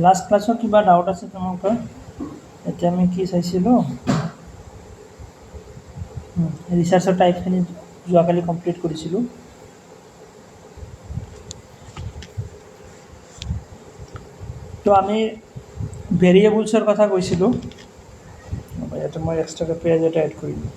Last ক্লাছত কিবা doubt আছে তোমালোকৰ? এতিয়া আমি কি চাইছিলোঁ, ৰিচাৰ্চৰ টাইপখিনি যোৱাকালি কমপ্লিট কৰিছিলোঁ। তো আমি ভেৰিয়েবলছৰ কথা কৈছিলোঁ। ইয়াতে মই এক্সট্ৰাকৈ পেজ এটা এড কৰিলোঁ।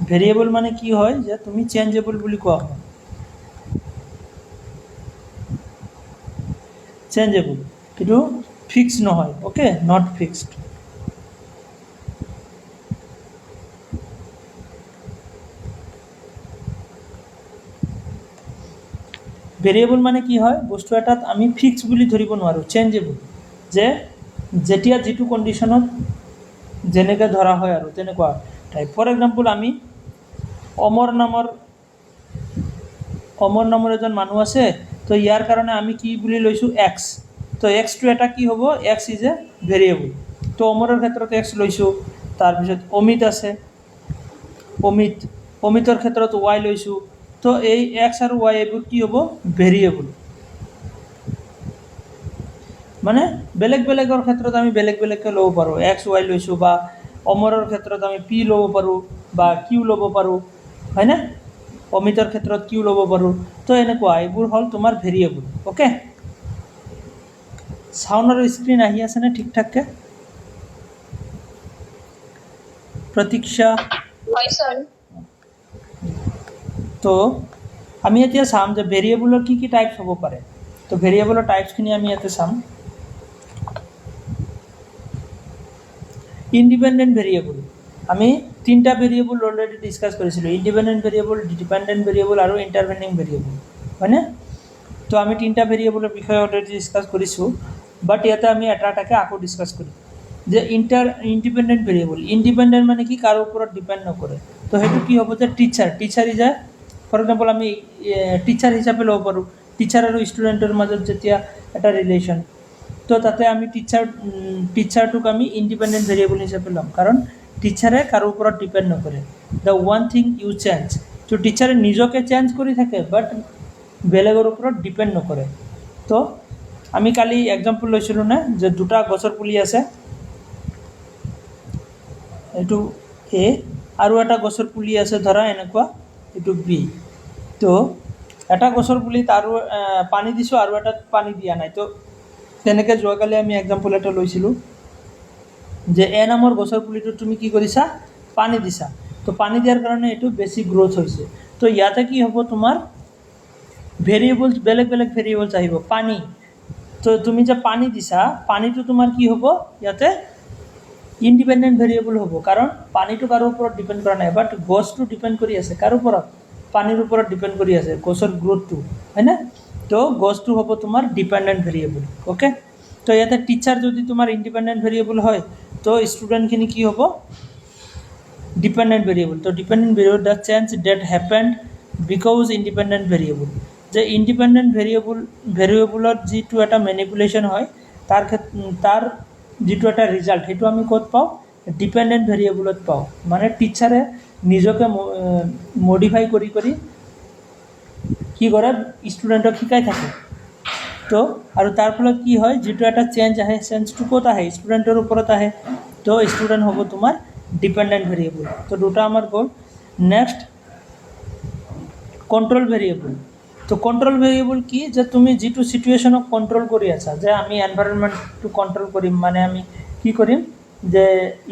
ভেৰিয়েবল মানে কি হয়, যে তুমি চেঞ্জেবল বুলি কোৱা হয়। চেঞ্জেবল কিন্তু ফিক্স নহয়, অ'কে, নট ফিক্সড। ভেৰিয়েবল মানে কি হয়, বস্তু এটাত আমি ফিক্স বুলি ধৰিব নোৱাৰোঁ, চেঞ্জেবল, যে যেতিয়া যিটো কণ্ডিশ্যনত যেনেকৈ ধৰা হয় আৰু তেনেকুৱা টাইপ। ফৰ এক্সাম্পল, আমি অমৰ নামৰ এজন মানুহ আছে, তো ইয়াৰ কাৰণে আমি কি বুলি লৈছোঁ, এক্স। তো এক্সটো এটা কি হ'ব, এক্স ইজ এ ভেৰিয়েবল। তো অমৰৰ ক্ষেত্ৰত এক্স লৈছোঁ। তাৰপিছত অমিত আছে, অমিতৰ ক্ষেত্ৰত ৱাই লৈছোঁ। তো এই এক্স আৰু ৱাই এইবোৰ কি হ'ব, ভেৰিয়েবল। মানে বেলেগ বেলেগৰ ক্ষেত্ৰত আমি বেলেগ বেলেগকৈ ল'ব পাৰোঁ। এক্স ৱাই লৈছোঁ, বা অমৰৰ ক্ষেত্ৰত আমি পি ল'ব পাৰোঁ, বা কিউ ল'ব পাৰোঁ, হয়নে? অমিতৰ ক্ষেত্ৰত কিউ ল'ব পাৰোঁ। তো এনেকুৱা এইবোৰ হ'ল তোমাৰ ভেৰিয়েবল। অ'কে, চাউণ্ড আৰু স্ক্ৰীন আহি আছেনে ঠিক ঠাককৈ? প্ৰতীক্ষা? তো আমি এতিয়া চাম যে ভেৰিয়েবলৰ কি কি টাইপছ হ'ব পাৰে। তো ভেৰিয়েবলৰ টাইপছখিনি আমি ইয়াতে চাম। ইণ্ডিপেণ্ডেণ্ট ভেৰিয়েবল, আমি তিনিটা ভেৰিয়েবল অলৰেডি ডিছকাছ কৰিছিলোঁ। ইণ্ডিপেণ্ডেণ্ট ভেৰিয়েবল, ডিপেণ্ডেণ্ট ভেৰিয়েবল আৰু ইণ্টাৰভেনিং ভেৰিয়েবল, হয়নে? তো আমি তিনিটা ভেৰিয়েবলৰ বিষয়ে অলৰেডি ডিছকাছ কৰিছোঁ, বাট ইয়াতে আমি এটা এটাকৈ আকৌ ডিছকাছ কৰিম। যে ইণ্ডিপেণ্ডেণ্ট ভেৰিয়েবল, ইণ্ডিপেণ্ডেণ্ট মানে কি, কাৰো ওপৰত ডিপেণ্ড নকৰে। তো সেইটো কি হ'ব, যে teacher is a, for example আমি টিচাৰ হিচাপে ল'ব পাৰোঁ। টিচাৰ আৰু ষ্টুডেণ্টৰ মাজত যেতিয়া এটা ৰিলেশ্যন, তো তাতে আমি টিচাৰটোক আমি ইণ্ডিপেণ্ডেণ্ট ভেৰিয়েবল হিচাপে ল'ম, কাৰণ টিচাৰে কাৰো ওপৰত ডিপেণ্ড নকৰে। The one thing you change, তো টিচাৰে নিজকে চেঞ্জ কৰি থাকে, বাট বেলেগৰ ওপৰত ডিপেণ্ড নকৰে। তো আমি কালি এক্সাম্পল লৈছিলোঁ নে, যে দুটা গছৰ পুলি আছে, এইটো এ, আৰু এটা গছৰ পুলি আছে ধৰা এনেকুৱা, এইটো বি। তো এটা গছৰ পুলিত আৰু পানী দিছোঁ, আৰু এটাত পানী দিয়া নাই। তো তেনেকৈ যোৱাকালি আমি এক্সাম্পল এটা লৈছিলোঁ, যে এ নামৰ গছৰ পুলিটোত তুমি কি কৰিছা, পানী দিছা। তো পানী দিয়াৰ কাৰণে এইটো বেছি গ্ৰ'থ হৈছে। তো ইয়াতে কি হ'ব, তোমাৰ ভেৰিয়েবলছ, বেলেগ বেলেগ ভেৰিয়েবলছ আহিব। পানী, তো তুমি যে পানী দিছা, পানীটো তোমাৰ কি হ'ব, ইয়াতে ইণ্ডিপেণ্ডেণ্ট ভেৰিয়েবল হ'ব, কাৰণ পানীটো কাৰো ওপৰত ডিপেণ্ড কৰা নাই। বাট গছটো ডিপেণ্ড কৰি আছে কাৰো ওপৰত, পানীৰ ওপৰত ডিপেণ্ড কৰি আছে, গছৰ গ্ৰ'থটো, হয়নে? তো গছটো হ'ব তোমাৰ ডিপেণ্ডেণ্ট ভেৰিয়েবল। অ'কে, তো ইয়াতে টিচাৰ যদি তোমাৰ ইণ্ডিপেণ্ডেণ্ট ভেৰিয়েবল হয়, তো ষ্টুডেণ্টখিনি কি হ'ব, ডিপেণ্ডেণ্ট ভেৰিয়েবল। তো dependent variable, the change that happened because independent variable, যে ইণ্ডিপেণ্ডেণ্ট ভেৰিয়েবলত যিটো এটা মেনিপুলেশ্যন হয়, তাৰ যিটো এটা ৰিজাল্ট, সেইটো আমি ক'ত পাওঁ, ডিপেণ্ডেণ্ট ভেৰিয়েবলত পাওঁ। মানে টিচাৰে নিজকে মডিফাই কৰি কৰি কি কৰে, ষ্টুডেণ্টক শিকাই থাকে। তো আৰু তাৰ ফলত কি হয়, যিটো এটা চেঞ্জ আহে, চেঞ্জটো ক'ত আহে, ষ্টুডেণ্টৰ ওপৰত আহে। তো ষ্টুডেণ্ট হ'ব তোমাৰ ডিপেণ্ডেণ্ট ভেৰিয়েবল। তো দুটা আমাৰ গ'ল। Next, control variable. তো কণ্ট্ৰল ভেৰিয়েবল কি, যে তুমি যিটো ছিটুৱেশ্যনক কণ্ট্ৰল কৰি আছা, যে আমি এনভাইৰনমেণ্টটো কণ্ট্ৰল কৰিম, মানে আমি কি কৰিম, যে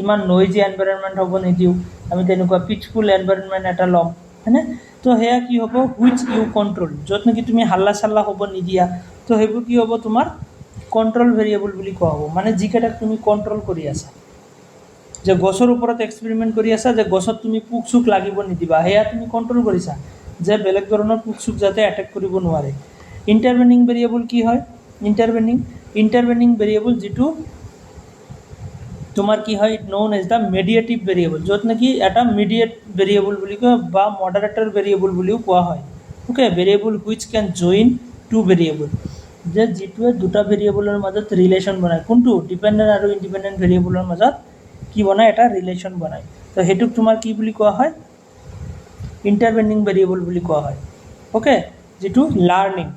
ইমান নইজি এনভাইৰনমেণ্ট হ'ব নিদিওঁ, আমি তেনেকুৱা পিচফুল এনভাইৰনমেণ্ট এটা ল'ম, হয়নে? তো সেয়া কি হ'ব, হুইচ ইউ কণ্ট্ৰল, য'ত নেকি তুমি হাল্লা চাল্লা হ'ব নিদিয়া। তো সেইবোৰ কি হ'ব, তোমাৰ কণ্ট্ৰল ভেৰিয়েবল বুলি কোৱা হ'ব। মানে যিকেইটাক তুমি কণ্ট্ৰল কৰি আছা, যে গছৰ ওপৰত এক্সপেৰিমেণ্ট কৰি আছা, যে গছত তুমি পোক চোক লাগিব নিদিবা, সেয়া তুমি কণ্ট্ৰল কৰিছা, যে বেলেগ ধৰণৰ পোক চোক যাতে এটেক কৰিব নোৱাৰে। ইণ্টাৰভেনিং ভেৰিয়েবল কি হয়, ইণ্টাৰভেনিং ভেৰিয়েবল যিটো তোমাৰ কি হয় ন'ন এজ দ্য মেডিয়েটিভ ভেৰিয়েবল, য'ত নেকি এটা মিডিয়েট ভেৰিয়েবল বুলি কয় বা মডাৰেটৰ ভেৰিয়েবল বুলিও কোৱা হয়। Okay, variable which can join two variable, যে যিটোৱে দুটা ভেৰিয়েবলৰ মাজত ৰিলেশ্যন বনায়। কোনটো? ডিপেণ্ডেণ্ট আৰু ইণ্ডিপেণ্ডেণ্ট ভেৰিয়েবলৰ মাজত কি বনায়? এটা ৰিলেশ্যন বনায়। তো সেইটোক তোমাৰ কি বুলি কোৱা হয়? ইণ্টাৰভেনিং ভেৰিয়েবল বুলি কোৱা হয়। ওকে, যিটো লাৰ্ণিং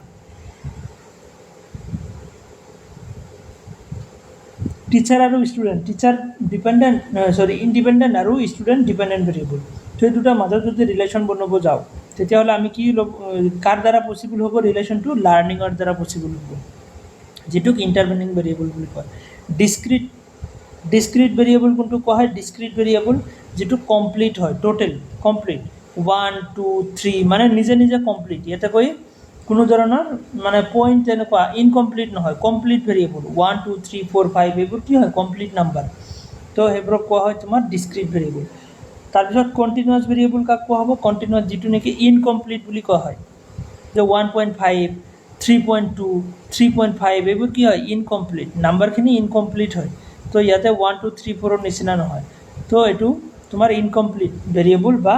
টিচাৰ আৰু ষ্টুডেণ্ট, টিচাৰ ডিপেণ্ডেণ্ট ইণ্ডিপেণ্ডেণ্ট আৰু ষ্টুডেণ্ট ডিপেণ্ডেণ্ট ভেৰিয়েবল। তো এই দুটাৰ মাজত যদি ৰিলেশ্যন বনাব যাওঁ তেতিয়াহ'লে আমি কি কাৰ দ্বাৰা পচিবল হ'ব? ৰিলেশ্যনটো লাৰ্ণিঙৰ দ্বাৰা পচিবল হ'ব, যিটোক ইণ্টাৰভেনিং ভেৰিয়েবল বুলি কয়। ডিছক্ৰিট ভেৰিয়েবল কোনটো কোৱা হয়? ডিছক্ৰিট ভেৰিয়েবল যিটো কমপ্লিট হয়, টোটেল কমপ্লিট 1 2 3 মানে নিজে নিজে কমপ্লিট। ইয়াতে কৈ কোনো ধৰণৰ মানে পইণ্ট তেনেকুৱা ইনকমপ্লিট নহয়, কমপ্লিট ভেৰিয়েবল 1 2 3 4 5 এইবোৰ কি হয়? Complete number. তো সেইবোৰক কোৱা হয় তোমাৰ ডিছক্ৰিট ভেৰিয়েবল। তাৰপিছত কণ্টিনিউৱাছ ভেৰিয়েবল কাক কোৱা হ'ব? কণ্টিনিউৱাছ, যিটো নেকি ইনকমপ্লিট বুলি কোৱা হয়, যে 1.5 3.2 3.5 এইবোৰ কি হয়? ইনকমপ্লিট, নাম্বাৰখিনি ইনকমপ্লিট হয়। তো ইয়াতে 1 2 3 4ৰ নিচিনা নহয়। তো এইটো তোমাৰ ইনকমপ্লিট ভেৰিয়েবল বা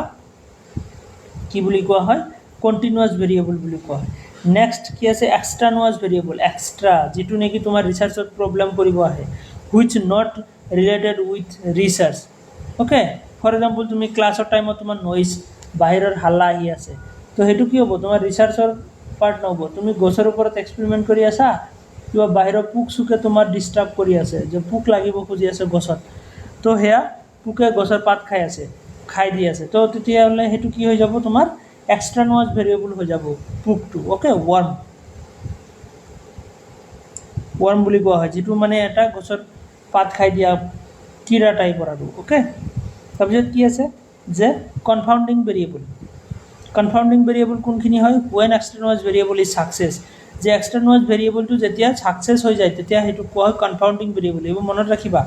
কি বুলি কোৱা হয়? কণ্টিনিউৱাছ ভেৰিয়েবল বুলি কোৱা হয়। নেক্সট কি আছে? এক্সট্ৰানুৱাছ ভেৰিয়েবল, এক্সট্ৰা, যিটো নেকি তোমাৰ ৰিচাৰ্চত প্ৰব্লেম কৰিব আহে, which not related with research. Okay, for example তুমি ক্লাছৰ টাইমত তোমাৰ নইজ, বাহিৰৰ হাল্লা আহি আছে, তো সেইটো কি হ'ব? তোমাৰ ৰিচাৰ্চৰ পাৰ্ট নহ'ব। তুমি গছৰ ওপৰত এক্সপেৰিমেণ্ট কৰি আছা, কিবা বাহিৰৰ পোক চোকে তোমাৰ ডিষ্টাৰ্ব কৰি আছে, যে পোক লাগিব খুজি আছে গছত, তো সেয়া পোকে গছৰ পাত খাই দি আছে, তো তেতিয়াহ'লে সেইটো কি হৈ যাব? তোমাৰ এক্সট্ৰানুৱাছ ভেৰিয়েবল হৈ যাব পোকটো। ওকে, ৱৰ্ম বুলি কোৱা হয়, যিটো মানে এটা গছৰ পাত খাই দিয়া কীৰা টাইপৰ আৰু। ওকে, তাৰপিছত কি আছে? যে কনফাউণ্ডিং ভেৰিয়েবল। কনফাউণ্ডিং ভেৰিয়েবল কোনখিনি হয়? ৱেন এক্সট্ৰানুৱাছ ভেৰিয়েবল ইজ ছাকচেছ, যে এক্সট্ৰানুৱাছ ভেৰিয়েবলটো যেতিয়া ছাকচেছ হৈ যায় তেতিয়া সেইটোক কোৱা হয় কনফাউণ্ডিং ভেৰিয়েবল। এইবোৰ মনত ৰাখিবা,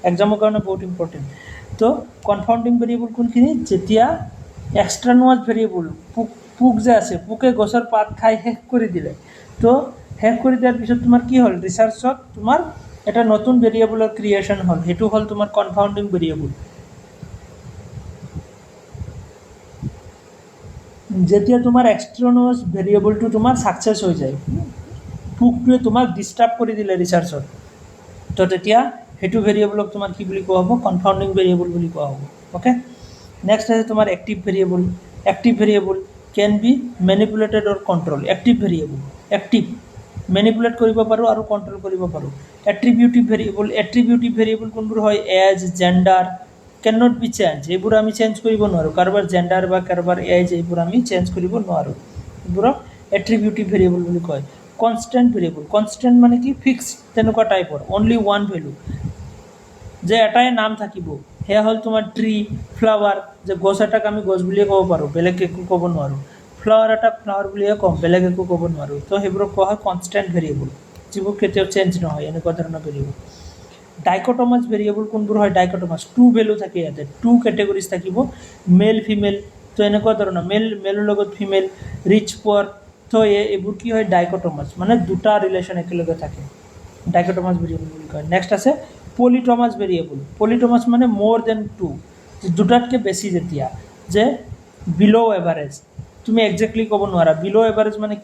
এক্সামৰ কাৰণে বহুত ইম্পৰ্টেণ্ট। তো কনফাউণ্ডিং ভেৰিয়েবল কোনখিনি? যেতিয়া এক্সট্ৰানুৱাছ ভেৰিয়েবল, পোক যে আছে, পোকে গছৰ পাত খাই শেষ কৰি দিলে, তো শেষ কৰি দিয়াৰ পিছত তোমাৰ কি হ'ল? ৰিচাৰ্চত তোমাৰ এটা নতুন ভেৰিয়েবলৰ ক্ৰিয়েশ্যন হ'ল, সেইটো হ'ল তোমাৰ কনফাউণ্ডিং ভেৰিয়েবল। যেতিয়া তোমাৰ এক্সট্ৰানুৱাছ ভেৰিয়েবলটো তোমাৰ ছাকচেছ হৈ যায়, পোকটোৱে তোমাক ডিষ্টাৰ্ব কৰি দিলে ৰিচাৰ্চত, তো তেতিয়া সেইটো ভেৰিয়েবলক তোমাৰ কি বুলি কোৱা হ'ব? কনফাউণ্ডিং ভেৰিয়েবল বুলি কোৱা হ'ব। ওকে, নেক্সট আছে তোমাৰ active variable. Active variable can be manipulated or control. Active variable, active, manipulate কৰিব পাৰোঁ আৰু কণ্ট্ৰল কৰিব পাৰোঁ। এট্ৰিবিউটিভ ভেৰিয়েবল কোনবোৰ হয়? Age, gender, can not be change, এইবোৰ আমি চেঞ্জ কৰিব নোৱাৰোঁ। কাৰোবাৰ জেণ্ডাৰ বা কাৰোবাৰ এজ এইবোৰ আমি চেঞ্জ কৰিব নোৱাৰোঁ, এইবোৰক এট্ৰিবিউটিভ ভেৰিয়েবল বুলি কয়। কনষ্টেণ্ট ভেৰিয়েবল, কনষ্টেণ্ট মানে কি? ফিক্স তেনেকুৱা টাইপৰ, অনলি ওৱান ভেলু, যে এটাই নাম থাকিব, সেয়া হ'ল তোমাৰ ট্ৰী, ফ্লাৱাৰ, যে গছ এটাক আমি গছ বুলিয়ে ক'ব পাৰোঁ, বেলেগ একো ক'ব নোৱাৰোঁ। ফ্লাৱাৰ এটাক ফ্লাৱাৰ বুলিয়ে ক'ম, বেলেগ একো ক'ব নোৱাৰোঁ। তো সেইবোৰক কোৱা হয় কনষ্টেণ্ট ভেৰিয়েবল, যিবোৰ কেতিয়াও চেঞ্জ নহয়, এনেকুৱা ধৰণৰ ভেৰিয়েবল। ডাইকটমাছ ভেৰিয়েবল কোনবোৰ হয়? ডাইকটমাছ, টু ভেলু থাকে ইয়াতে, টু কেটেগৰিজ থাকিব, মেল ফিমেল, তো এনেকুৱা ধৰণৰ, মেলৰ লগত ফিমেল, ৰিচ পুৱাৰ, তো এইবোৰ কি হয়? ডাইকটমাছ, মানে দুটা ৰিলেশ্যন একেলগে থাকে, ডাইকটমাছ ভেৰিয়েবল বুলি কয়। নেক্সট আছে পলিটমাছ ভেৰিয়েবল। পলিটমাছ মানে মোৰ দেন টু, দুটাতকৈ বেছি, যেতিয়া যে বিল' এভাৰেজ, তুমি একজেক্টলি ক'ব নোৱাৰা বিল' এভাৰেজ মানে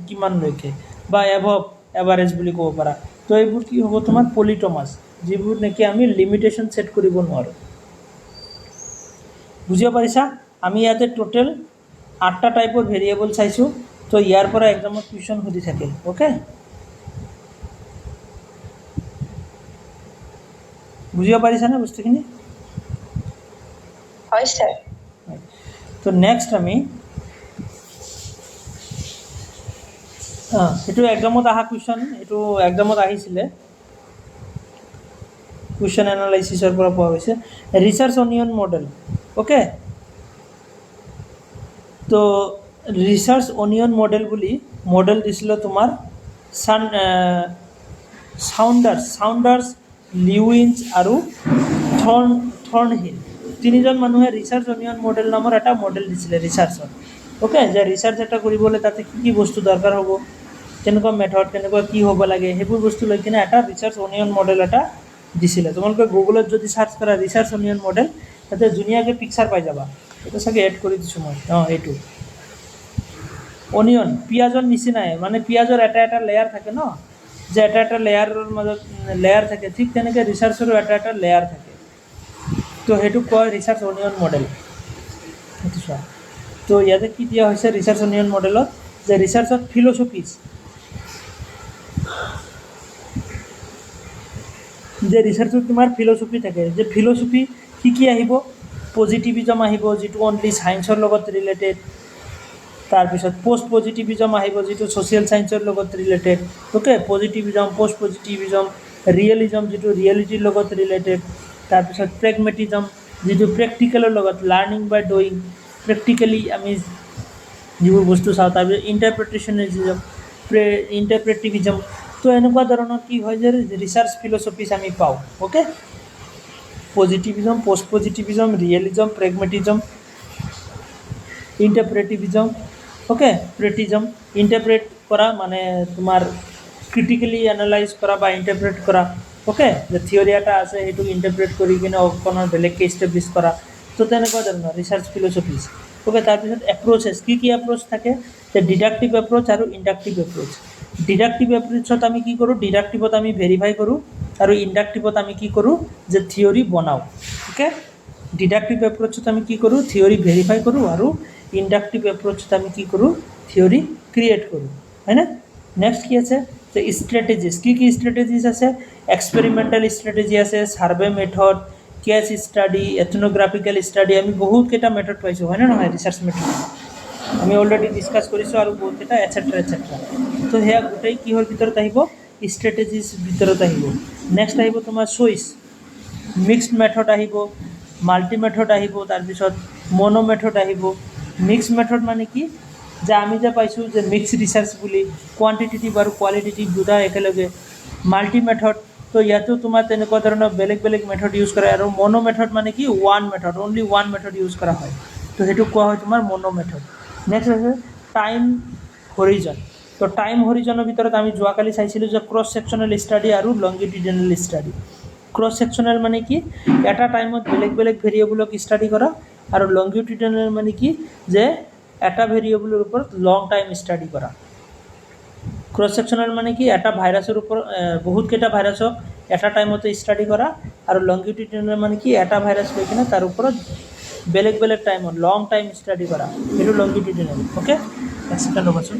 কিমানলৈকে, বা এভভ এভাৰেজ বুলি ক'ব পাৰা। তো এইবোৰ কি হ'ব? তোমাৰ পলিটমাছ, যিবোৰ নেকি আমি লিমিটেশ্যন ছেট কৰিব নোৱাৰোঁ। বুজিব পাৰিছা? আমি ইয়াতে টোটেল 8টা টাইপৰ ভেৰিয়েবল চাইছোঁ। তো ইয়াৰ পৰা এক্সামত কুৱেশ্যন সুধি থাকে। ওকে, বুজিব পাৰিছানে বস্তুখিনি? হয় ছাৰ। তো নেক্সট আমি এইটো এক্সামত অহা কুৱেশ্যন, এইটো এক্সামত আহিছিলে, কুৱেশ্যন এনালাইচিছৰ পৰা পোৱা গৈছে। Research onion model. ওকে, তো ৰিচাৰ্চ অনিয়ন মডেল বুলি মডেল দিছিলে তোমাৰ চাউণ্ডাৰ্ছ, লিউইন্স আৰু থৰ্ণহিল, তিনিজন মানুহে ৰিচাৰ্চ অনিয়ন মডেল নামৰ এটা মডেল দিছিলে ৰিচাৰ্চত। ওকে, যে ৰিচাৰ্চ এটা কৰিবলৈ তাতে কি কি বস্তু দৰকাৰ হ'ব, কেনেকুৱা মেথড, কেনেকুৱা কি হ'ব লাগে, সেইবোৰ বস্তু লৈ কিনে এটা ৰিচাৰ্চ অনিয়ন মডেল এটা দিছিলে। তোমালোকে গুগলত যদি সাৰ্চ কৰা ৰিচাৰ্চ অনিয়ন মডেল তাতে ধুনীয়াকৈ পিকচাৰ পাই যাবা। এটা চাগে এড কৰি দিছোঁ মই, এইটো অনিয়ন পিঁয়াজৰ নিচিনাই, মানে পিঁয়াজৰ এটা এটা লেয়াৰ থাকে ন, যে এটা এটা লেয়াৰৰ মাজত লেয়াৰ থাকে, ঠিক তেনেকৈ ৰিচাৰ্চৰো এটা এটা লেয়াৰ থাকে। তো সেইটো কয় ৰিচাৰ্চ অনিয়ন মডেল। সেইটো চোৱা, তো ইয়াতে কি দিয়া হৈছে ৰিচাৰ্চ অনিয়ন মডেলত, যে ৰিচাৰ্চত ফিলচফিজ, যে ৰিচাৰ্চত তোমাৰ ফিলচফি থাকে, যে ফিলচফি কি আহিব, পজিটিভিজম আহিব যিটো অনলি ছায়েন্সৰ লগত ৰিলেটেড, তাৰপিছত পোষ্ট পজিটিভিজম আহিব যিটো ছ'চিয়েল ছায়েন্সৰ লগত related, okay, positivism, post positivism, realism যিটো ৰিয়েলিটিৰ লগত ৰিলেটেড, তাৰপিছত প্ৰেগমেটিজম যিটো প্ৰেক্টিকেলৰ লগত, লাৰ্ণিং বাই ডুইং, প্ৰেক্টিকেলি আমি যিবোৰ বস্তু চাওঁ, তাৰপিছত ইণ্টাৰপ্ৰিটেশ্যনিজম, ইণ্টাৰপ্ৰেটিভিজম। তো এনেকুৱা ধৰণৰ কি হয় যে ৰিচাৰ্চ ফিলচফিজ আমি পাওঁ, okay, positivism, post positivism, realism, pragmatism, interpretivism, okay, প্ৰেটিজম, ইণ্টাৰপ্ৰেট কৰা মানে তোমাৰ ক্ৰিটিকেলি এনালাইজ কৰা বা ইণ্টাৰপ্ৰেট কৰা, অ'কে, যে থিয়ৰী এটা আছে সেইটো ইণ্টাৰপ্ৰেট কৰি কিনে অকণমান বেলেগকৈ ইষ্টাব্লিছ কৰা। তো তেনেকুৱা ধৰণৰ ৰিচাৰ্চ ফিলচফিজ, অ'কে। তাৰপিছত এপ্ৰ'চেছ, কি এপ্ৰ'চ থাকে, যে ডিডাক্টিভ এপ্ৰ'চ আৰু ইণ্ডাক্টিভ এপ্ৰ'চ। ডিডাক্টিভ এপ্ৰ'চত আমি কি কৰোঁ, ডিডাক্টিভত আমি ভেৰিফাই কৰোঁ, আৰু ইণ্ডাক্টিভত আমি কি কৰোঁ, যে থিয়ৰী বনাওঁ, অ'কে। ডিডাক্টিভ এপ্ৰ'চত আমি কি কৰোঁ, থিয়ৰী ভেৰিফাই কৰোঁ, আৰু ইণ্ডাক্টিভ এপ্ৰ'চত আমি কি কৰোঁ, থিয়ৰী ক্ৰিয়েট কৰোঁ, হয়নে। নেক্সট কি আছে, যে ষ্ট্ৰেটেজিছ, কি ষ্ট্ৰেটেজিছ আছে, এক্সপেৰিমেণ্টেল ষ্ট্ৰেটেজি আছে, survey method, case study, ethnographical study, আমি বহুতকেইটা মেথড পাইছোঁ, হয়নে নহয়, ৰিচাৰ্চ মেথড আমি অলৰেডি ডিছকাছ কৰিছোঁ, আৰু বহুতকেইটা এটচেট্ৰা এটচেট্ৰা। তো সেয়া গোটেই কিহৰ ভিতৰত আহিব, ষ্ট্ৰেটেজিছ ভিতৰত আহিব। নেক্সট আহিব তোমাৰ চইচ, মিক্সড মেথড আহিব, মাল্টি মেথড আহিব, তাৰপিছত মনো মেথড আহিব। মিক্স মেথড মানে কি, যে আমি যে পাইছোঁ যে মিক্স ৰিচাৰ্চ বুলি, কোৱান্টিটেটিভ আৰু কোৱালিটেটিভ দুটা একেলগে। মাল্টি মেথড, তো ইয়াতো তোমাৰ তেনেকুৱা ধৰণৰ বেলেগ বেলেগ মেথড ইউজ কৰে, আৰু মনো মেথড মানে কি, one method, only one method use কৰা হয়, তো সেইটো কোৱা হয় তোমাৰ মনো মেথড। নেক্সট আছে টাইম হৰিজন। তো টাইম হৰিজনৰ ভিতৰত আমি যোৱাকালি চাইছিলোঁ যে ক্ৰছ ছেকশ্যনেল ষ্টাডি আৰু লংগিটিউডিনেল ষ্টাডি। ক্ৰছ ছেকশ্যনেল মানে কি, এটা টাইমত বেলেগ বেলেগ ভেৰিয়েবলক ষ্টাডি কৰা, আৰু লংগিটিউডিনেল মানে কি, যে এটা ভেৰিয়েবলৰ ওপৰত লং টাইম ষ্টাডি কৰা। ক্ৰছ ছেকশ্যনেল মানে কি, এটা ভাইৰাছৰ ওপৰত বহুতকেইটা ভাইৰাছক এটা টাইমতে ষ্টাডি কৰা, আৰু লংগিটিউডিনেল মানে কি, এটা ভাইৰাছ লৈ কিনে তাৰ ওপৰত বেলেগ বেলেগ টাইমত লং টাইম ষ্টাডি কৰা, সেইটো লংগিটিউডিনেল, অ'কে। এক ছেকেণ্ড ৰ'বাচোন।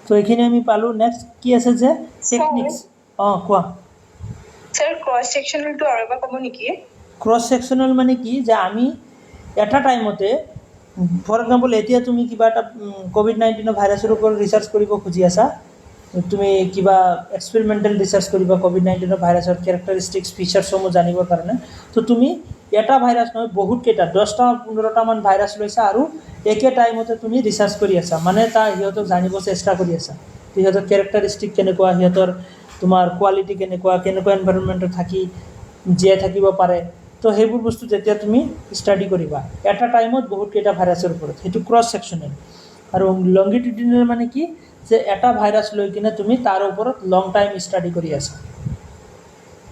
তো এইখিনি আমি পালোঁ। নেক্সট কি আছে, যে টেকনিক্স, কোৱা। স্যাৰ ক্ৰস সেকশনালটো আৰু এবাৰ ক'ব নেকি? ক্ৰছ ছেকশ্যনেল মানে কি, যে আমি এটা টাইমতে, ফৰ এক্সাম্পল এতিয়া তুমি কিবা এটা ক'ভিড-19 ভাইৰাছৰ ওপৰত ৰিচাৰ্চ কৰিব খুজি আছা, তুমি কিবা এক্সপেৰিমেণ্টেল ৰিচাৰ্চ কৰিবা ক'ভিড-19 ভাইৰাছৰ কেৰেক্টাৰিষ্টিক্স ফিচাৰ্ছসমূহ জানিবৰ কাৰণে। তো তুমি এটা ভাইৰাছ নহয়, বহুতকেইটা 10-15টামান ভাইৰাছ লৈছা, আৰু একে টাইমতে তুমি ৰিচাৰ্চ কৰি আছা, মানে সিহঁতক জানিব চেষ্টা কৰি আছা, সিহঁতৰ কেৰেক্টাৰিষ্টিক কেনেকুৱা, সিহঁতৰ তোমাৰ কোৱালিটি কেনেকুৱা এনভাইৰনমেণ্টত থাকি জীয়াই থাকিব পাৰে। তো সেইবোৰ বস্তু যেতিয়া তুমি ষ্টাডি কৰিবা এটা টাইমত বহুতকেইটা ভাইৰাছৰ ওপৰত, সেইটো ক্ৰছ ছেকশ্যনেল। আৰু লংগিটিউডিনেল মানে কি, যে এটা ভাইৰাছ লৈ কিনে তুমি তাৰ ওপৰত লং টাইম ষ্টাডি কৰি আছা,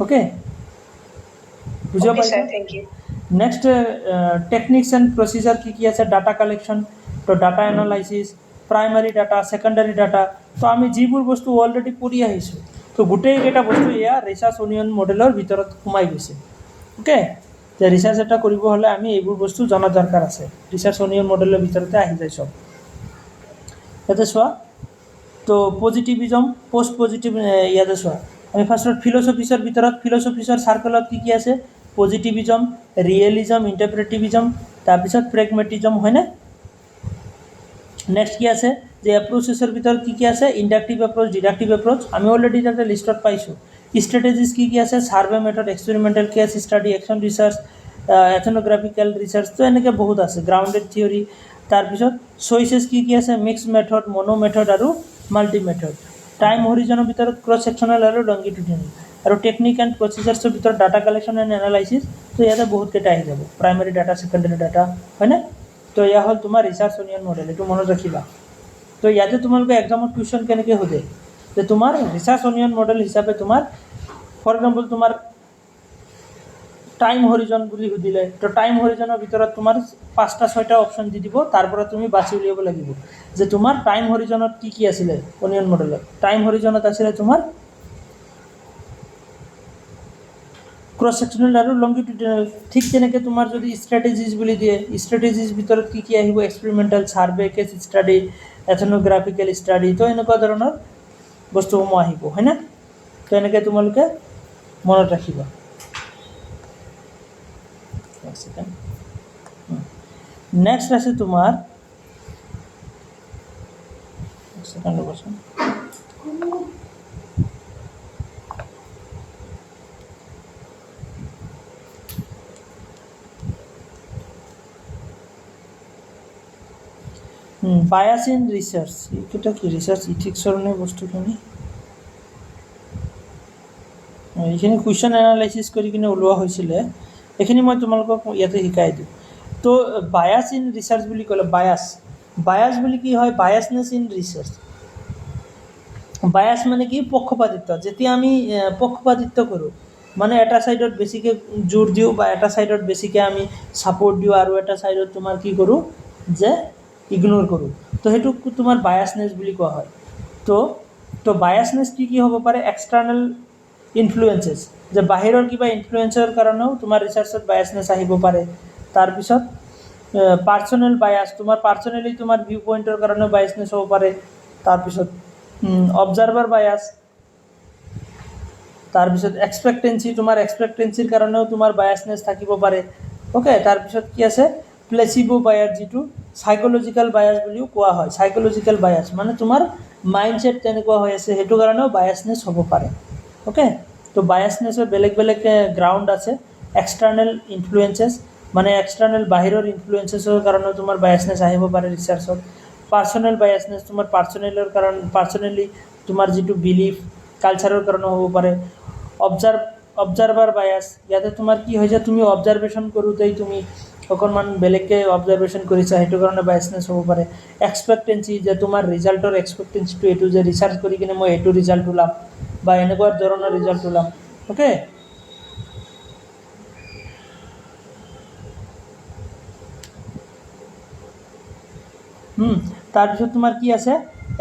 অ'কে, বুজিব পাৰিছা। নেক্সট টেকনিক্স এণ্ড প্ৰচিজাৰ কি আছে, ডাটা কালেকশ্যন, তো data analysis, primary data, secondary data. তো আমি যিবোৰ বস্তু অলৰেডি পঢ়ি আহিছোঁ, তো গোটেইকেইটা বস্তু এয়া ৰিচাৰ্চ অনিয়ন মডেলৰ ভিতৰত সোমাই গৈছে, অ'কে। যে ৰিচাৰ্চ এটা কৰিব হ'লে আমি এইবোৰ বস্তু জনা দৰকাৰ আছে, ৰিচাৰ্চ অনিয়ন মডেলৰ ভিতৰতে আহি যায় চব। ইয়াতে চোৱা, তো পজিটিভিজম, পোষ্ট পজিটিভ, ইয়াতে চোৱা, আমি ফাৰ্ষ্টত ফিলচফিছৰ ভিতৰত, ফিলচফিছৰ চাৰ্কলত কি আছে, পজিটিভিজম, ৰিয়েলিজম, ইণ্টাৰপ্ৰেটিভিজম, তাৰপিছত প্ৰেগমেটিজম, হয়নে। নেক্সট কি আছে, যে এপ্ৰ'চেছৰ ভিতৰত কি আছে, ইণ্ডাক্টিভ এপ্ৰ'চ, ডিডাক্টিভ এপ্ৰ'চ, আমি অলৰেডি তাতে লিষ্টত পাইছোঁ। ষ্ট্ৰেটেজিজ কি আছে survey method experimental case study action research ethnographical research তো এনেকৈ বহুত আছে গ্ৰাউণ্ডেড থিয়ৰী তাৰপিছত চইচেছ কি আছে মিক্স মেথড মনো মেথড আৰু মাল্টি মেথড টাইম হৰিজনৰ ভিতৰত ক্ৰছ ছেকশ্যনেল আৰু লংগিটিউডিনেল আৰু টেকনিক এণ্ড প্ৰচিজাৰ্ছৰ ভিতৰত ডাটা কালেকশ্যন এণ্ড এনালাইচিছ তো ইয়াতে বহুতকেইটা আহি যাব প্ৰাইমেৰী ডাটা ছেকেণ্ডেৰী ডাটা হয়নে তো এয়া হ'ল তোমাৰ ৰিচাৰ্চ অনিয়ন মডেল এইটো মনত ৰাখিবা তো ইয়াতে তোমালোকে এক্সামত কুৱেশ্যন কেনেকৈ সোধে যে তোমাৰ ৰিচাৰ্চ অনিয়ন মডেল হিচাপে তোমাৰ ফৰ এক্সাম্পল তোমাৰ টাইম হৰিজন বুলি সুধিলে তো টাইম হৰিজনৰ ভিতৰত তোমাৰ 5টা 6টা অপশ্যন দি দিব তাৰ পৰা তুমি বাছি উলিয়াব লাগিব যে তোমাৰ টাইম হৰিজনত কি আছিলে অনিয়ন মডেলত টাইম হৰিজনত আছিলে তোমাৰ ক্ৰছ ছেকশ্যনেল আৰু লংগিটিউডিনেল ঠিক তেনেকৈ তোমাৰ যদি ষ্ট্ৰেটেজিজ বুলি দিয়ে ষ্ট্ৰেটেজিজ ভিতৰত কি আহিব experimental survey case study ethnographical study তো এনেকুৱা ধৰণৰ বস্তুসমূহ আহিব হয়নে তো এনেকৈ তোমালোকে মনত ৰাখিবা নেক্সট আছে তোমাৰ সেকেন্ড ৰবছৰ বায়াস ইন ৰিসাৰ্চ এটা কি ৰিসাৰ্চ ইথিক্সৰ নে বস্তুখিনি এইখিনি কুৱেশ্যন এনালাইচিছ কৰি কিনে ওলোৱা হৈছিলে এইখিনি মই তোমালোকক ইয়াতে শিকাই দিওঁ তো বায়াস ইন ৰিসাৰ্চ বুলি ক'লে বায়াস বুলি কি হয় বায়াসনেছ ইন ৰিসাৰ্চ বায়াস মানে কি পক্ষপাতিত্ব যেতিয়া আমি পক্ষপাতিত্ব কৰোঁ মানে এটা সাইডত বেছিকৈ জোৰ দিওঁ বা এটা সাইডত বেছিকৈ আমি সাপোৰ্ট দিওঁ আৰু এটা সাইডত তোমাৰ কি কৰোঁ যে ইগনোৰ কৰোঁ তো সেইটো তোমাৰ বায়াসনেছ বুলি কোৱা হয় তো বায়াসনেছ কি হ'ব পাৰে এক্সটাৰ্নেল ইনফ্লুৱেঞ্চেছ যে বাহিৰৰ কিবা ইনফ্লুৱেঞ্চৰ কাৰণেও তোমাৰ ৰিচাৰ্চত বায়াসনেছ আহিব পাৰে তাৰপিছত পাৰ্চনেল বায়াস তোমাৰ পাৰ্চনেলি তোমাৰ ভিউ পইণ্টৰ কাৰণেও বায়াসনেছ হ'ব পাৰে তাৰপিছত অবজাৰ্ভাৰ বায়াস তাৰপিছত এক্সপেক্টেঞ্চি তোমাৰ এক্সপেক্টেঞ্চিৰ কাৰণেও তোমাৰ বায়াসনেছ থাকিব পাৰে ওকে তাৰপিছত কি আছে প্লেচিবো বায়াস যিটো সাইকোলজিক্যাল বায়াস বুলিও কোৱা হয় সাইকোলজিক্যাল বায়াস মানে তোমাৰ মাইণ্ডছেট তেনেকুৱা হৈ আছে সেইটো কাৰণেও বায়াসনেছ হ'ব পাৰে ওকে তো বায়াসনেছৰ বেলেগ বেলেগ গ্ৰাউণ্ড আছে এক্সটাৰ্নেল ইনফ্লুৱেঞ্চেছ মানে এক্সটাৰ্নেল বাহিৰৰ ইনফ্লুৱেঞ্চেছৰ কাৰণেও তোমাৰ বায়াসনেছ আহিব পাৰে ৰিচাৰ্চত পাৰ্চনেল বায়াসনেছ তোমাৰ পাৰ্চনেলি তোমাৰ যিটো বিলিফ কালচাৰৰ কাৰণেও হ'ব পাৰে অবজাৰ্ভাৰ বায়াস ইয়াতে তোমাৰ কি হৈছে তুমি অবজাৰ্ভেশ্যন কৰোঁতেই তুমি অকণমান বেলেগকৈ অবজাৰ্ভেশ্যন কৰিছা সেইটো কাৰণে বায়াসনেছ হ'ব পাৰে এক্সপেক্টেঞ্চি যে তোমাৰ ৰিজাল্টৰ এক্সপেক্টেঞ্চিটো এইটো যে ৰিচাৰ্চ কৰি কিনে মই এইটো ৰিজাল্ট ওলাম বা এনেকুৱা ধৰণৰ ৰিজাল্ট ওলাম ওকে তাৰপিছত তোমাৰ কি আছে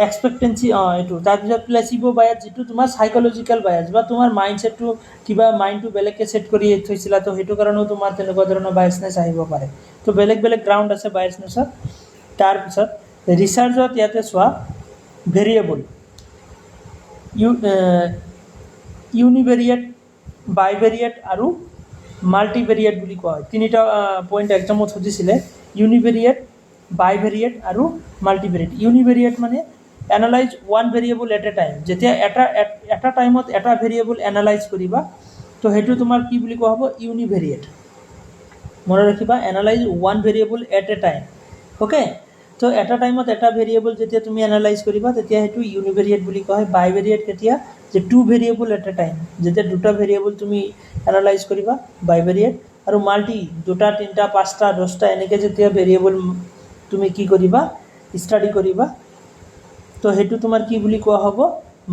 এক্সপেক্টেঞ্চি এইটো তাৰপিছত প্লেচিবো বায়াস যিটো তোমাৰ সাইকোলজিক্যাল বায়াস বা তোমাৰ মাইণ্ডছেটটো কিবা মাইণ্ডটো বেলেগকৈ ছেট কৰি থৈছিলা তো সেইটো কাৰণেও তোমাৰ তেনেকুৱা ধৰণৰ বায়াসনেছ আহিব পাৰে তো বেলেগ বেলেগ গ্ৰাউণ্ড আছে বায়াসনেছৰ তাৰপিছত ৰিচাৰ্চত ইয়াতে চোৱা ভেৰিয়েবল ইউনিভেৰিয়েট বাইভেৰিয়েট আৰু মাল্টিভেৰিয়েট বুলি কোৱা হয় তিনিটা পইণ্ট এক্সামত সুধিছিলে ইউনিভেৰিয়েট বাইভেৰিয়েট আৰু মাল্টিভেৰিয়েট ইউনিভেৰিয়েট মানে analyse one variable at a time যেতিয়া এটা টাইমত এটা ভেৰিয়েবল এনালাইজ কৰিবা তো সেইটো তোমাৰ কি বুলি কোৱা হ'ব ইউনিভেৰিয়েট মনত ৰাখিবা analyse one variable at a time okay তো এটা টাইমত এটা ভেৰিয়েবল যেতিয়া তুমি এনালাইজ কৰিবা তেতিয়া সেইটো ইউনিভেৰিয়েট বুলি কোৱা হয় বাইভেৰিয়েট কেতিয়া যে two variable at a time যেতিয়া দুটা ভেৰিয়েবল তুমি এনালাইজ কৰিবা বাইভেৰিয়েট আৰু মাল্টি দুটা তিনিটা পাঁচটা 10টা এনেকৈ যেতিয়া ভেৰিয়েবল তুমি কি কৰিবা ষ্টাডি কৰিবা তো সেইটো তোমাৰ কি বুলি কোৱা হ'ব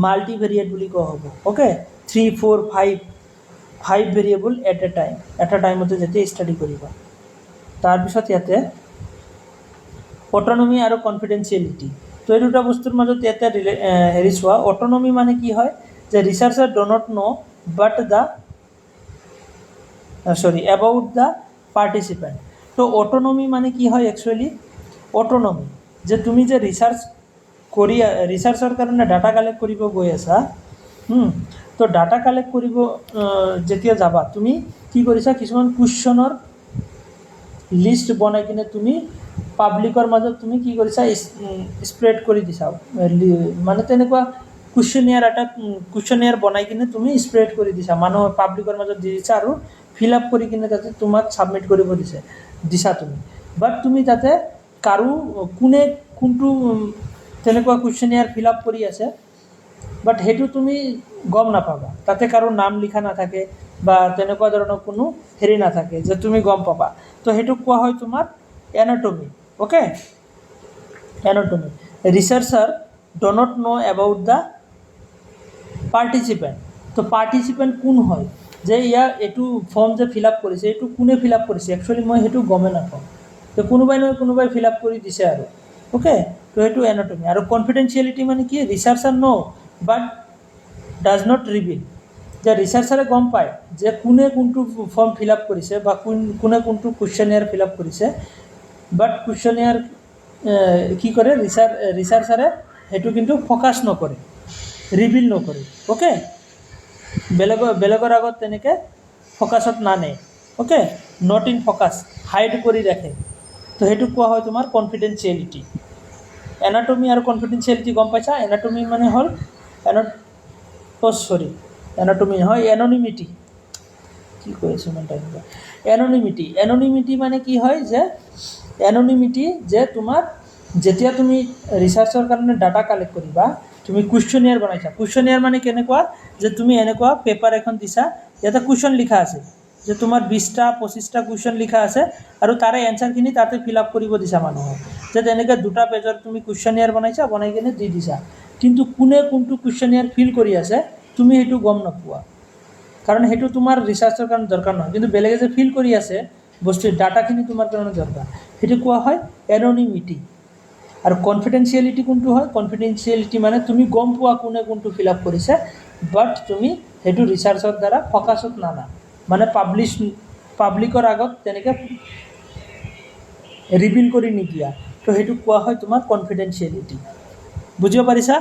মাল্টিভেৰিয়েট বুলি কোৱা হ'ব okay 3 4 5 variable at a time এটা টাইমতে যেতিয়া ষ্টাডি কৰিবা তাৰপিছত ইয়াতে অট'নমি আৰু কনফিডেঞ্চিয়েলিটি তো এই দুটা বস্তুৰ মাজত ইয়াতে হেৰি চোৱা অট'নমি মানে কি হয় যে researcher do not know' but about the participant তো অট'নমি মানে কি হয় একচুৱেলি অট'নমি যে তুমি যে ৰিচাৰ্চৰ কাৰণে ডাটা কালেক্ট কৰিব গৈ আছা তো ডাটা কালেক্ট কৰিব যেতিয়া যাবা তুমি কি কৰিছা কিছুমান কুৱেশ্যনৰ লিষ্ট বনাই কিনে তুমি পাব্লিকৰ মাজত তুমি কি কৰিছা স্প্ৰেড কৰি দিছা মানে তেনেকুৱা কুৱেশ্যনিয়াৰ এটা কুৱেশ্যনিয়াৰ বনাই কিনে তুমি স্প্ৰেড কৰি দিছা, মানুহৰ পাব্লিকৰ মাজত দি দিছা আৰু ফিল আপ কৰি কিনে তাতে তোমাক ছাবমিট কৰিব দিছা তুমি। বাট তুমি তাতে কাৰো কোনে কোনটো তেনেকুৱা কুৱেশ্যনিয়াৰ ফিল আপ কৰি আছে বাট সেইটো তুমি গম নাপাবা, তাতে কাৰো নাম লিখা নাথাকে বা তেনেকুৱা ধৰণৰ কোনো হেৰি নাথাকে যে তুমি গম পাবা। তো সেইটো কোৱা হয় তোমাৰ anatomy. Okay, anatomy. Researcher do not know' about the participant. তো পাৰ্টিচিপেণ্ট কোন হয়, যে ইয়াৰ এইটো ফৰ্ম যে ফিল আপ কৰিছে এইটো কোনে ফিল আপ কৰিছে, একচুৱেলি মই সেইটো গমেই নাপাওঁ। তো কোনোবাই নহয় কোনোবাই ফিল আপ কৰি দিছে আৰু। অ'কে, তো সেইটো এনাটমি। আৰু কনফিডেঞ্চিয়েলিটি মানে কি, ৰিচাৰ্চাৰ ন' বাট ডাজ নট ৰিভিল, যে ৰিচাৰ্চাৰে গম পায় যে কোনে কোনটো ফৰ্ম ফিল আপ কৰিছে বা কোনে কোনটো কুৱেশ্যনিয়াৰ ফিল আপ কৰিছে, বাট কুৱেশ্যনিয়াৰ কি কৰে ৰিচাৰ্চাৰে সেইটো কিন্তু ফ'কাছ নকৰে, ৰিভিল নকৰে। অ'কে, বেলেগৰ আগত তেনেকৈ ফ'কাছত নানে। Okay, not in focus, hide কৰি ৰাখে। তো সেইটো কোৱা হয় তোমাৰ কনফিডেঞ্চিয়েলিটি। এনাটমি আৰু কনফিডেঞ্চিয়েলিটি গম পাইছা? এনাটমি মানে হ'ল এনাটমি নহয়, এননিমিটি। কি কৈ আছোঁ ইমান টাইম? এননিমিটি মানে কি হয়, যে এননিমিটি যে তোমাৰ যেতিয়া তুমি ৰিচাৰ্চৰ কাৰণে ডাটা কালেক্ট কৰিবা, তুমি কুৱেশ্যনিয়াৰ বনাইছা। কুৱেশ্যনিয়াৰ মানে কেনেকুৱা, যে তুমি এনেকুৱা পেপাৰ এখন দিছা, ইয়াতে কুৱেশ্যন লিখা আছে, যে তোমাৰ 20টা 25টা কুৱেশ্যন লিখা আছে আৰু তাৰে এনচাৰখিনি তাতে ফিল আপ কৰিব দিছা মানুহক। যে তেনেকৈ 2টা পেজৰ তুমি কুৱেশ্যনিয়াৰ বনাইছা, বনাই কিনে দি দিছা। কিন্তু কোনে কোনটো কুৱেশ্যনিয়াৰ ফিল কৰি আছে তুমি সেইটো গম নোপোৱা, কাৰণ সেইটো তোমাৰ ৰিচাৰ্চৰ কাৰণে দৰকাৰ নহয়। কিন্তু বেলেগে যে ফিল কৰি আছে বস্তুৰ ডাটাখিনি তোমাৰ কাৰণে দৰকাৰ, সেইটো কোৱা হয় এননিমিটি। আৰু কনফিডেঞ্চিয়েলিটি কোনটো হয়? কনফিডেঞ্চিয়েলিটি মানে তুমি গম পোৱা কোনে কোনটো ফিল আপ কৰিছে, বাট তুমি সেইটো ৰিচাৰ্চৰ দ্বাৰা ফ'কাছত নানা, মানে পাব্লিকৰ আগত তেনেকৈ ৰিভিল কৰি নিদিয়া। তো সেইটো কোৱা হয় তোমাৰ কনফিডেঞ্চিয়েলিটি। বুজিব পাৰিছা?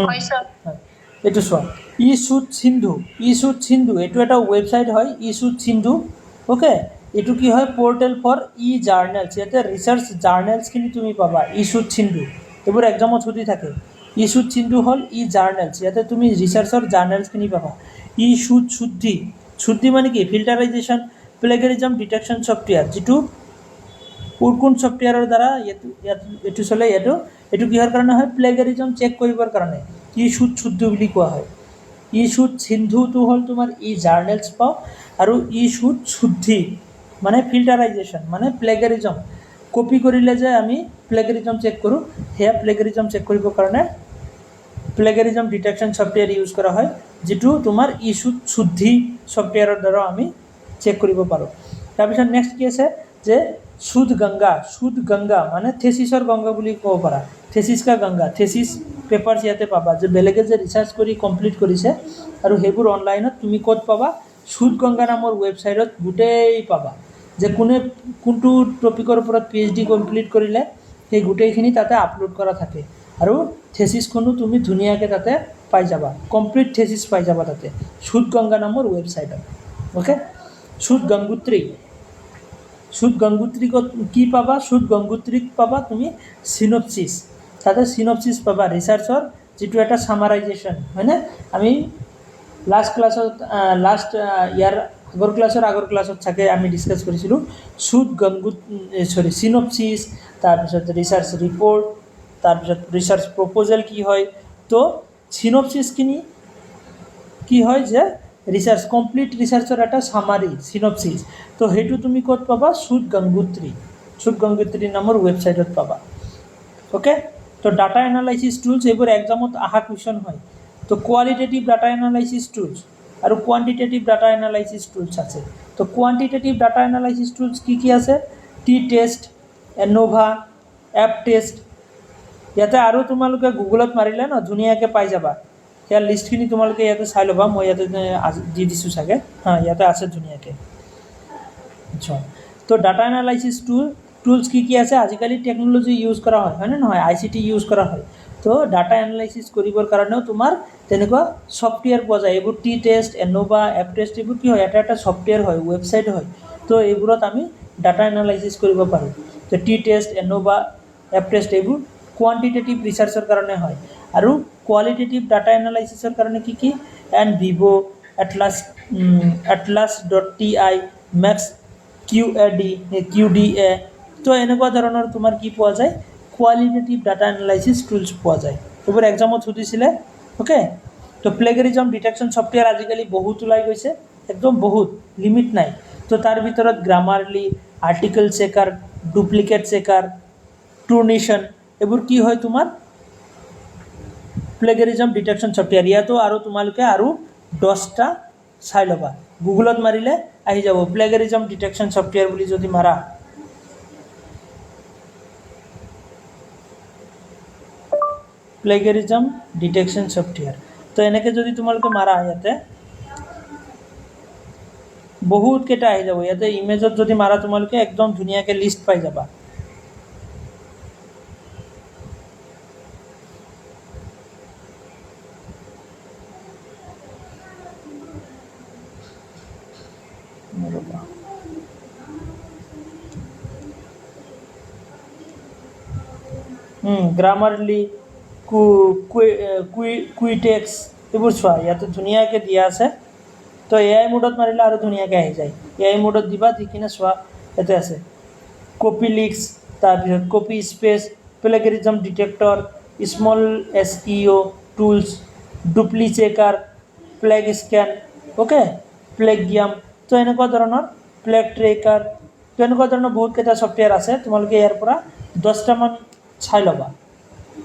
হয় স্যাৰ। এইটো চোৱা, ই শ্বুট সিন্ধু এইটো এটা ৱেবছাইট হয়, ই শ্বুট সিন্ধু। অ'কে, এইটো কি হয়, পৰ্টেল ফৰ ই জাৰ্নেলছ। ইয়াতে ৰিচাৰ্চ জাৰ্নেলছখিনি তুমি পাবা, ই শ্বুট সিন্ধু। এইবোৰ এক্সামত সুধি থাকে। ই শ্বুট সিন্ধু হ'ল ই জাৰ্নেলছ, ইয়াতে তুমি ৰিচাৰ্চৰ জাৰ্নেলছখিনি পাবা। ই শ্বুট শুদ্ধি মানে কি, ফিল্টাৰাইজেশ্যন প্লেগাৰিজম ডিটেকশ্যন ছফ্টৱেৰ, যিটো কোন ছফ্টৱেৰৰ দ্বাৰা এইটো চলে। এইটো কিহৰ কাৰণে হয়, প্লেগাৰিজম চেক কৰিবৰ কাৰণে ই শ্বুট শুদ্ধ বুলি কোৱা হয়। ই শ্বুট সিন্ধুটো হ'ল তোমাৰ ই জাৰ্নেলছ পাওঁ, আৰু ই শ্বুট শুদ্ধি মানে ফিল্টাৰাইজেশ্যন মানে প্লেগাৰিজম, কপি কৰিলে যে আমি প্লেগাৰিজম চেক কৰোঁ, সেয়া প্লেগাৰিজম চেক কৰিবৰ কাৰণে প্লেগাৰিজম ডিটেকশ্যন ছফ্টৱেৰ ইউজ কৰা হয়, যিটো তোমাৰ ই শ্বুট শুদ্ধি ছফ্টৱেৰৰ দ্বাৰা আমি চেক কৰিব পাৰোঁ। তাৰপিছত নেক্সট কি আছে, যে শুদ্ধ গংগা মানে থেচিছৰ গংগা বুলি ক'ব পাৰা। থেচিছ কা গংগা, থেচিছ পেপাৰ্ছ ইয়াতে পাবা, যে বেলেগে যে ৰিচাৰ্চ কৰি কমপ্লিট কৰিছে আৰু সেইবোৰ অনলাইনত তুমি ক'ত পাবা, শুদ্ধ গংগা নামৰ ৱেবছাইটত গোটেই পাবা, যে কোনে কোনটো টপিকৰ ওপৰত PhD কমপ্লিট কৰিলে সেই গোটেইখিনি তাতে আপলোড কৰা থাকে। আৰু থেচিছখনো তুমি ধুনীয়াকৈ তাতে পাই যাবা, কমপ্লিট থেচিছ পাই যাবা তাতে শুদ্ধ গংগা নামৰ ৱেবছাইটত। অ'কে, শুদ্ধ গংগোত্ৰীক কি পাবা, শুদ্ধ গংগোত্ৰীক পাবা তুমি চিনপচিছ, তাতে চিনপচিছ পাবা ৰিচাৰ্চৰ, যিটো এটা চামাৰাইজেশ্যন হয়নে। আমি আগৰ ক্লাছত চাগে আমি ডিছকাছ কৰিছিলোঁ চিনপচিছ, তাৰপিছত ৰিচাৰ্চ ৰিপৰ্ট, তাৰপিছত ৰিচাৰ্চ প্ৰপ'জেল কি হয়। তো চিনপচিছখিনি কি হয়, যে কমপ্লিট ৰিচাৰ্চৰ এটা চামাৰি চিনপচিছ। তো সেইটো তুমি ক'ত পাবা, শুদ্ধ গংগোত্ৰী নামৰ ৱেবছাইটত পাবা। অ'কে, তো ডাটা এনালাইচিছ টুলছ এইবোৰ এক্সামত অহা কুৱেশ্যন হয়। তো কোৱালিটেটিভ ডাটা এনালাইচিছ টুলছ আৰু কোৱান্টিটেটিভ ডাটা এনালাইচিছ টুলছ আছে। তো কোৱান্টিটেটিভ ডাটা এনালাইচিছ টুলছ কি আছে, টেষ্ট, এন'ভা, এপ টেষ্ট। ইয়াতে আৰু তোমালোকে গুগলত মাৰিলে ন ধুনীয়াকৈ পাই যাবা, ইয়াৰ লিষ্টখিনি তোমালোকে ইয়াতে চাই ল'বা, মই ইয়াতে দি দিছোঁ চাগে, ইয়াতে আছে ধুনীয়াকৈ। আচ্ছা, তো ডাটা এনালাইচিছ টুলছ কি আছে, আজিকালি টেকন'লজি ইউজ কৰা হয়নে নহয়, ICT ইউজ কৰা হয়। তো ডাটা এনালাইচিছ কৰিবৰ কাৰণেও তোমাৰ তেনেকুৱা ছফ্টৱেৰ পোৱা যায়। এইবোৰ টেষ্ট, এন'ভা, এপ টেষ্ট, এইবোৰ কি হয়, এটা ছফ্টৱেৰ হয়, ৱেবছাইট হয়। তো এইবোৰত আমি ডাটা এনালাইচিছ কৰিব পাৰোঁ। তো টেষ্ট, এন'ভা এপ টেষ্ট এইবোৰ কোৱান্টিটেটিভ ৰিচাৰ্চৰ কাৰণে হয় আৰু কোৱালিটেটিভ ডাটা এনালাইচিছৰ কাৰণে কি and Vivo atlas.ti max QDA তো এনেকুৱা ধৰণৰ তোমাৰ কি পোৱা যায় কোৱালিটেটিভ ডাটা এনালাইচিছ টুলছ পোৱা যায় এইবোৰ এক্সামত সুধিছিলে ওকে তো প্লেগাৰিজম ডিটেকশ্যন ছফ্টৱেৰ আজিকালি বহুত ওলাই গৈছে একদম বহুত লিমিট নাই তো তাৰ ভিতৰত গ্ৰামাৰলি আৰ্টিকল চেকাৰ ডুপ্লিকেট চেকাৰ ট্ৰুনেশ্যন এইবোৰ কি হয় তোমাৰ প্লেগাৰিজম ডিটেকশ্যন ছফ্টৱেৰ ইয়াতো আৰু তোমালোকে আৰু 10টা চাই ল'বা গুগলত মাৰিলে আহি যাব প্লেগাৰিজম ডিটেকশ্যন ছফ্টৱেৰ বুলি যদি মাৰা প্লেগাৰিজম ডিটেকশ্যন ছফ্টৱেৰ তো এনেকৈ যদি তোমালোকে মাৰা ইয়াতে বহুত কেইটা আহি যাব ইয়াতে ইমেজত যদি মাৰা তোমালোকে একদম ধুনীয়াকৈ লিষ্ট পাই যাবা গ্ৰামাৰলি কুইটেক্স এইবোৰ চোৱা ইয়াতে ধুনীয়াকৈ দিয়া আছে তো এআই মোডত মাৰিলে আৰু ধুনীয়াকৈ আহি যায় এআই মোডত দিবা দি কিনে চোৱা ইয়াতে আছে কপি লিক্স তাৰপিছত Copyscape plagiarism detector small SEO tools DupliChecker PlagScan okay Plagium তো এনেকুৱা ধৰণৰ প্লেগ ট্ৰেকাৰ তো এনেকুৱা ধৰণৰ বহুতকেইটা ছফ্টৱেৰ আছে তোমালোকে ইয়াৰ পৰা 10টামান চাই ল'বা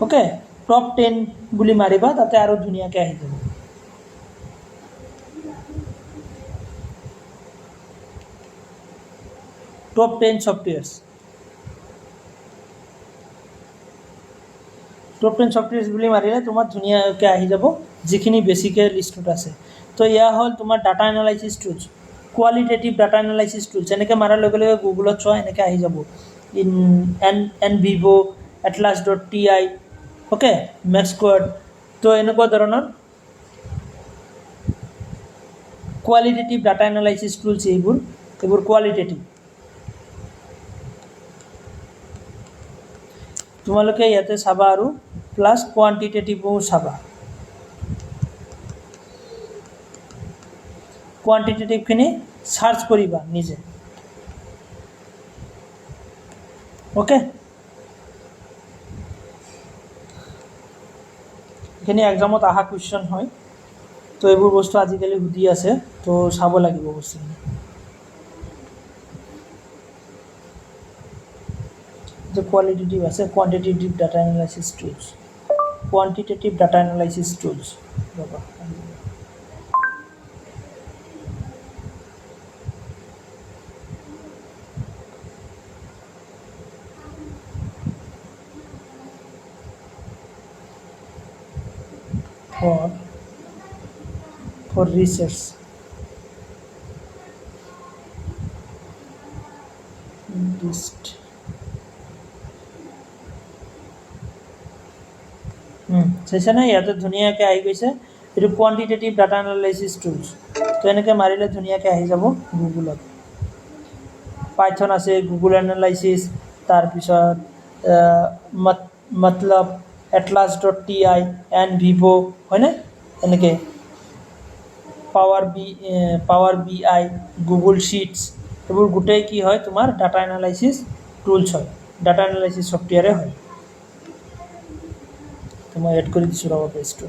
ওকে টপ 10 বুলি মাৰিবা তাতে আৰু ধুনীয়াকৈ আহি যাব টপ 10 ছফ্টৱেৰ্ছ টপ 10 ছফ্টৱেৰ্ছ বুলি মাৰিলে তোমাৰ ধুনীয়াকৈ আহি যাব যিখিনি বেছিকৈ লিষ্টত আছে তো এয়া হ'ল তোমাৰ data analysis tools qualitative data analysis tools এনেকৈ মাৰাৰ লগে লগে গুগলত চোৱা এনেকৈ আহি যাব NVivo atlas.ti okay MAXQDA তো এনেকুৱা ধৰণৰ কোৱালিটেটিভ ডাটা এনালাইচিছ টুলছ এইবোৰ কোৱালিটেটিভ তোমালোকে ইয়াতে চাবা আৰু প্লাছ কোৱান্টিটেটিভো চাবা কোৱান্টিটেটিভখিনি সাৰ্চ কৰিবা নিজে ওকে এইখিনি এক্সামত অহা কুৱেশ্যন হয় তো এইবোৰ বস্তু আজিকালি সুধি আছে তো চাব লাগিব বস্তুখিনি যে কোৱালিটেটিভ আছে quantitative data analysis tools quantitative data analysis tools ৰ'বা for research list চাইছে না ইয়াতে ধুনীয়াকৈ আহি গৈছে এইটো কোৱান্টিটেটিভ ডাটা এনালাইচিছ টুলছ তো এনেকৈ মাৰিলে ধুনীয়াকৈ আহি যাব গুগলত পাইথন আছে গুগল এনালাইচিছ তাৰপিছত মতলব atlas.ti এণ্ড ভিভো হয়নে এনেকৈ পাৱাৰ BI গুগল শ্বীটছ এইবোৰ গোটেই কি হয় তোমাৰ ডাটা এনালাইচিছ টুলছ হয় ডাটা এনালাইচিছ ছফ্টৱেৰে হয় তো মই এড কৰি দিছোঁ ৰ'ব পেজটো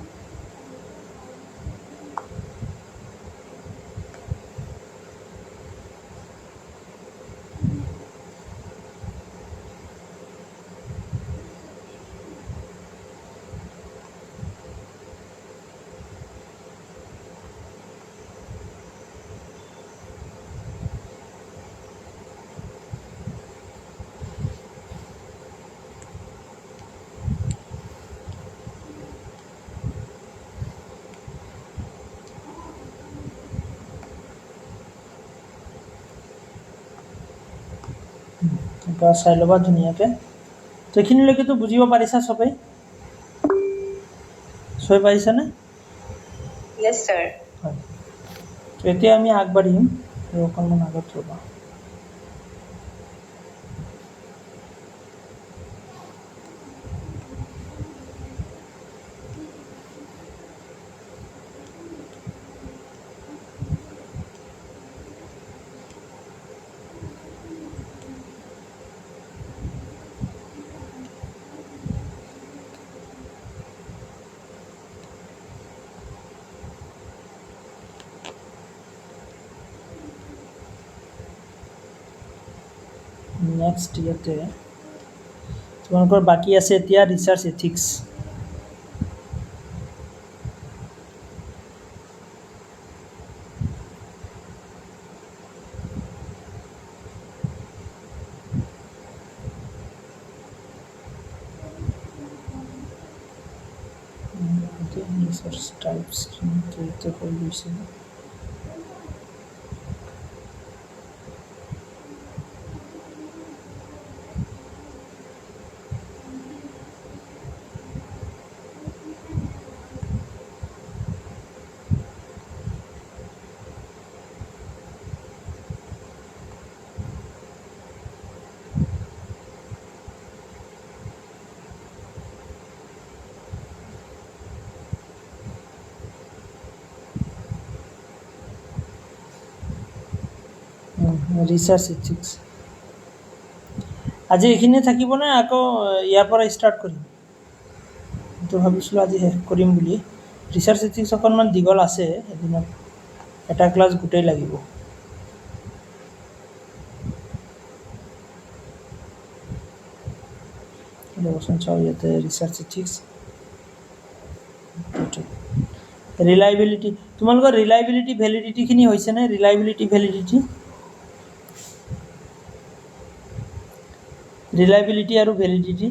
চাই ল'বা ধুনীয়াকৈ তো এইখিনিলৈকেতো বুজিব পাৰিছা চবেই পাৰিছানে Yes, sir. হয় তো এতিয়া আমি আগবাঢ়িম আৰু অকণমান আগত ৰ'বা নেক্সট ইয়াতে তোমালোকৰ বাকী আছে এতিয়া ৰিচাৰ্চ এথিক্স ৰিচাৰ্চ টাইপ স্ক্ৰীনটো হৈ গৈছে ৰিচাৰ্চ এথিক্স আজি এইখিনিয়ে থাকিবনে আকৌ ইয়াৰ পৰা ষ্টাৰ্ট কৰিম তো ভাবিছিলোঁ আজি শেষ কৰিম বুলি ৰিচাৰ্চ এথিক্স অকণমান দীঘল আছে এদিনত এটা ক্লাছ গোটেই লাগিব ৰচোন চাওঁ ইয়াতে ৰিচাৰ্চ এথিক্স ৰিলায়েবিলিটি তোমালোকৰ ৰিলায়েবিলিটি ভেলিডিটিখিনি হৈছেনে ৰিলায়েবিলিটি ভেলিডিটি ৰিলায়েবিলিটি আৰু ভেলিডিটি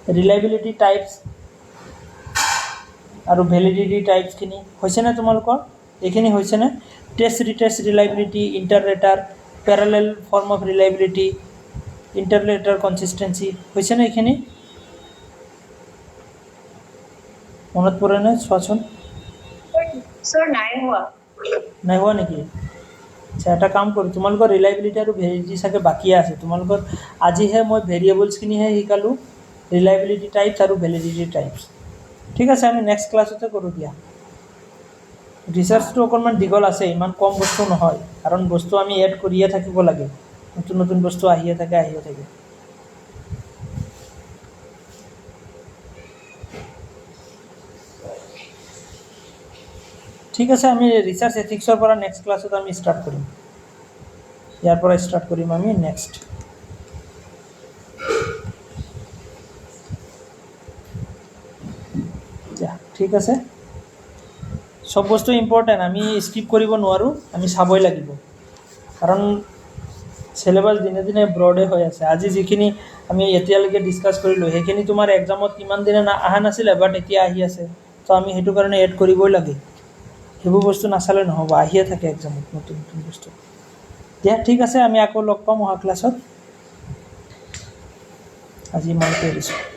ৰিলায়েবিলিটি টাইপছ আৰু ভেলিডিটি টাইপছখিনি হৈছেনে তোমালোকৰ এইখিনি হৈছেনে test retest reliability interrater parallel form of reliability interrater consistency হৈছেনে এইখিনি মনত পৰেনে চোৱাচোন Sir, নাই হোৱা নাই হোৱা নেকি আচ্ছা এটা কাম কৰোঁ তোমালোকৰ ৰিলায়েবিলিটি আৰু ভেলিডিটি চাগে বাকীয়ে আছে তোমালোকৰ আজিহে মই ভেৰিয়েবলছখিনিহে শিকালোঁ ৰিলায়েবিলিটি টাইপছ আৰু ভেলিডিটি টাইপছ ঠিক আছে আমি নেক্সট ক্লাছতে কৰোঁ দিয়া ৰিচাৰ্চটো অকণমান দীঘল আছে ইমান কম বস্তু নহয় কাৰণ বস্তু আমি এড কৰিয়ে থাকিব লাগে নতুন নতুন বস্তু আহিয়ে থাকে ঠিক আছে আমি ৰিচাৰ্চ এথিক্সৰ পৰা নেক্সট ক্লাছত আমি ষ্টাৰ্ট কৰিম ইয়াৰ পৰা ষ্টাৰ্ট কৰিম আমি নেক্সট ঠিক আছে সব বস্তু ইম্পৰ্টেণ্ট আমি স্কিপ কৰিব নোৱাৰোঁ আমি চাবই লাগিব কাৰণ চিলেবাছ দিনে দিনে ব্ৰডে হৈ আছে আজি যিখিনি আমি এতিয়ালৈকে ডিছকাছ কৰিলোঁ সেইখিনি তোমাৰ এক্সামত ইমান দিনে অহা নাছিলে বাট এতিয়া আহি আছে তো আমি সেইটো কাৰণে এড কৰিবই লাগে সেইবোৰ বস্তু নাচালে নহ'ব আহিয়ে থাকে এক্সামত নতুন নতুন বস্তু দিয়া ঠিক আছে আমি আকৌ লগ পাম অহা ক্লাছত আজি মই এৰিছোঁ